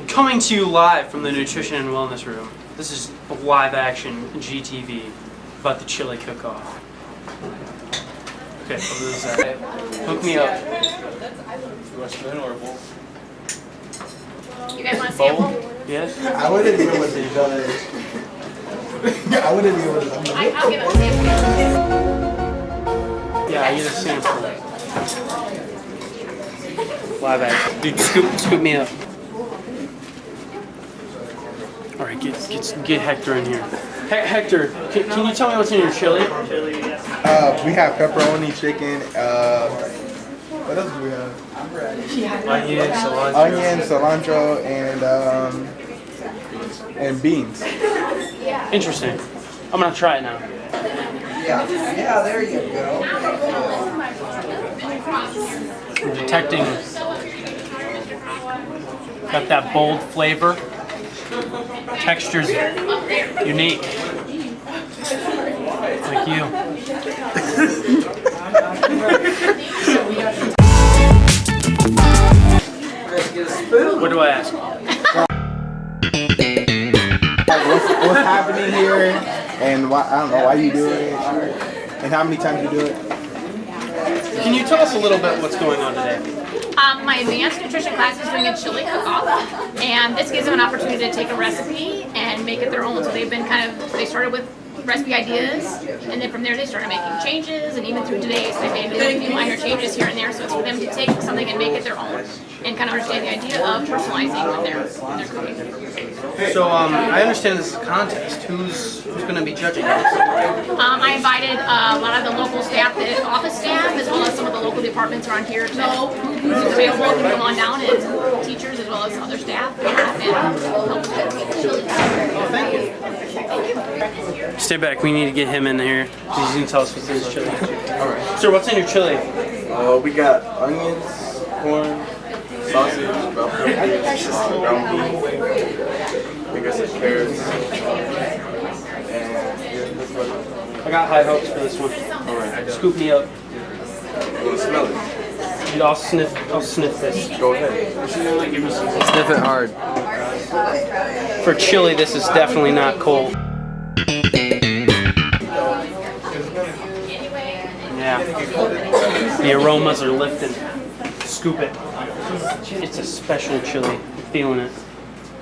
Coming to you live from the Nutrition and Wellness Room. This is a live action GTV about the chili cook-off. Okay, what is that? Hook me up. You want spoon or a bowl? You guys want a sample? Yes? I wouldn't be able to do that. I wouldn't be able to do that. I'll give it a sample. Yeah, I get a sample. Live action. Dude, scoop me up. All right, get Hector in here. Hector, can you tell me what's in your chili? We have pepperoni, chicken. What else do we have? Onion, cilantro, and beans. Interesting. I'm gonna try it now. Yeah, there you go. I'm detecting got that bold flavor. Texture's unique. Like you. What do I ask? What's happening here, and why, I don't know why you do it, and how many times you do it. Can you tell us a little bit what's going on today? My advanced nutrition class is doing a chili cook-off, and this gives them an opportunity to take a recipe and make it their own. So they've been they started with recipe ideas, and then from there they started making changes, and even through today, so they made a few minor changes here and there. So it's for them to take something and make it their own, and kind of understand the idea of personalizing when they're cooking. So I understand this is a contest. Who's going to be judging this? I invited a lot of the local staff, the office staff, as well as some of the local departments around here to who's available to come on down, and teachers as well as other staff. Thank you. Stay back. We need to get him in here. He's going to tell us what's in his chili. All right. Sir, what's in your chili? We got onions, corn, sausage, bell peppers, ground beef. We got some carrots, and I got high hopes for this one. all right. Scoop me up. You want to smell it? Dude, I'll sniff this. Go ahead. Sniff it hard. For chili, this is definitely not cold. Yeah. The aromas are lifting. Scoop it. It's a special chili. I'm feeling it.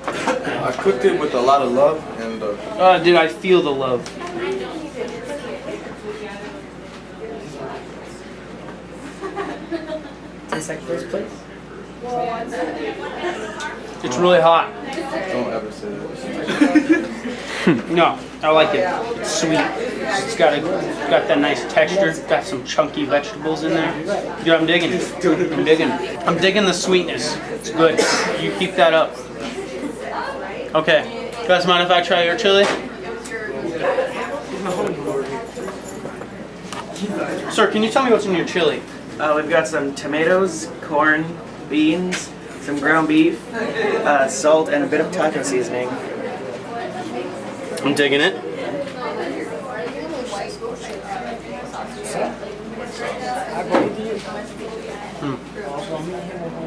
I cooked it with a lot of love, and Dude, I feel the love. Tastes like first place. It's really hot. don't ever say that. No, I like it. It's sweet. It's got that nice texture. It's got some chunky vegetables in there. Dude, I'm digging it. I'm digging the sweetness. It's good. You keep that up. Okay. You guys mind if I try your chili? Sir, can you tell me what's in your chili? We've got some tomatoes, corn, beans, some ground beef, salt, and a bit of taco seasoning. I'm digging it.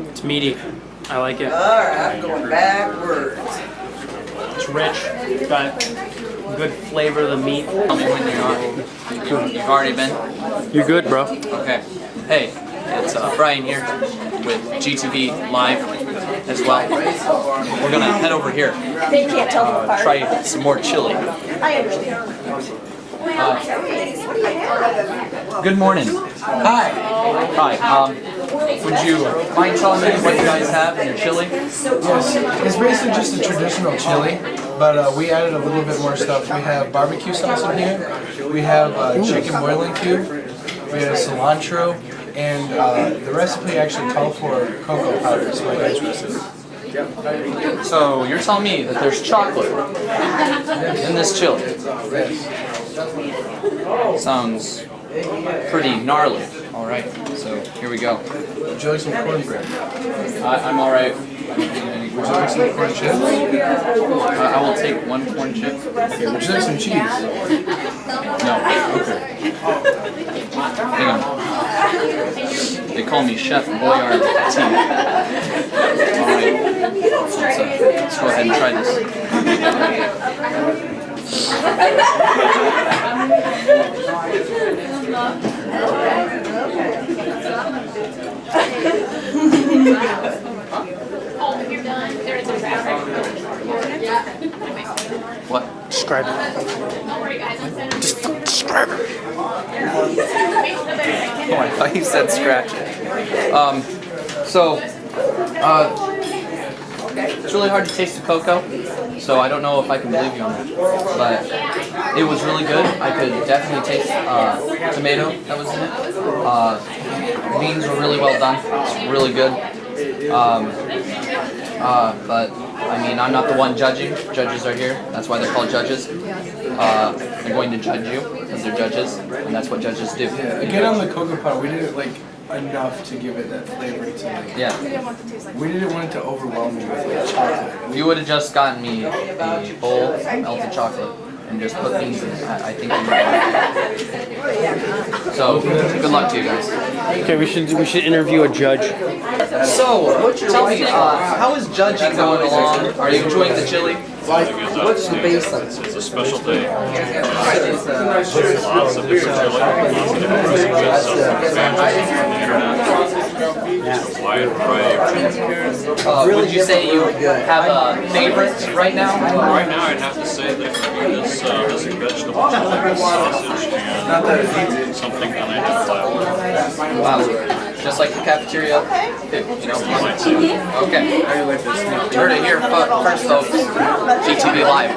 It's meaty. I like it. Alright, I'm going backwards. It's rich. It's got good flavor of the meat. Tell me when you're on. You've already been? You're good, bro. Okay. Hey, it's Brian here with G2B Live as well. We're gonna head over here. They can't tell them apart. Try some more chili. I understand. Good morning. Hi. Hi. Would you mind telling me what you guys have in your chili? Yes, it's basically just a traditional chili, but we added a little bit more stuff. We have barbecue sauce in here, we have chicken boiling cube, we have cilantro, and the recipe actually called for cocoa powder, so I guys recipe. So you're telling me that there's chocolate in this chili? Sounds pretty gnarly. All right, so here we go. Would you like some cornbread? I'm all right. Would you like some corn chips? I will take one corn chip. Okay, would you like some cheese? No. Okay. Hang on. They call me Chef Boyardee. Alright. Let's go ahead and try this. Oh, if you're done, there is a traffic. What? Describe it. Don't worry, guys. Just describe it. Oh, I thought you said scratch it. It's really hard to taste the cocoa, so I don't know if I can believe you on that. But it was really good. I could definitely taste tomato that was in it. Beans were really well done. It's really good. But I mean, I'm not the one judging. Judges are here. That's why they're called judges. They're going to judge you because they're judges, and that's what judges do. Again, on the cocoa powder, we did it like enough to give it that flavor to like. Yeah. We didn't want it to overwhelm me with like chocolate. If you would have just gotten me a bowl of melted chocolate and just put beans in it, I think you would have. So, good luck to you guys. Okay, we should interview a judge. So, tell me, how is judging going along? Are you enjoying the chili? What's the baseline? It's a special day. Lots of different wide variety of chili. Would you say you have a favorite right now? Right now, I'd have to say that this vegetable chili with sausage and something unidentifiable. Wow. Just like the cafeteria, you know? Okay. You heard it here first, folks. GTV Live.